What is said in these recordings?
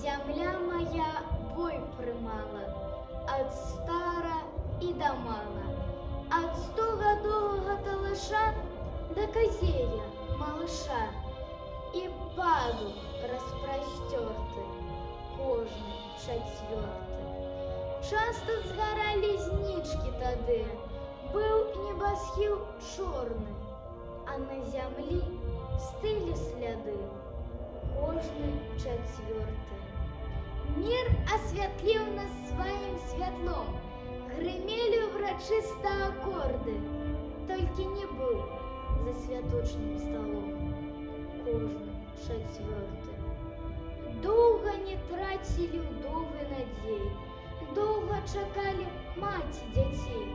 Зямля моя бой прымала ад стара і да мала, ад 100гадовага талаша да казея малыша, і паду распрасцёрты кожны чацвёрты. Часта згаралі знічкі тады, быў небасхіл чорны, а на зямлі стылі сляды кожны чацвёрты. Мір асвятліў нас сваім святлом, грымелі ўрачыста акорды, толькі не быў за святочным сталом кожны чацвёрты. Доўга не трацілі ўдовы надзей, доўга чакалі маці дзяцей,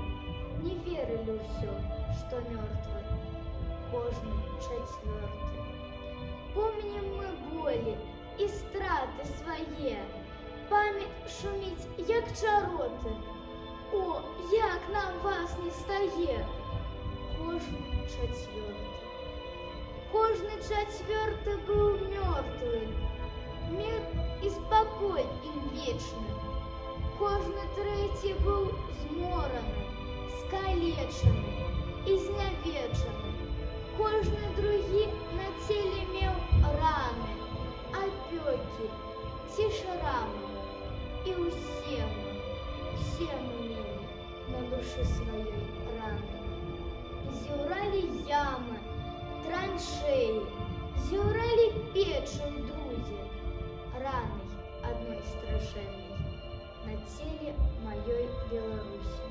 не верылі ўсё, што мёртвы кожны чацвёрты. Помнім мы болі і страты свае, памяць шуміць, як чароты. О, як нам вас не стае! Кожны чацвёрты. Кожны чацвёрты быў мёртвы, мір і спакой ім вечны. Кожны трэці быў змораны, скалечаны і знявечаны. Кожны другі на целе меў раны, апёкі ці шрамы. І ўсе мы мелі на душы сваёй раны. Зіўралі ямы, траншеі, зіўралі печы ў друзе, ранай адной страшэннай на целе маёй Беларусі.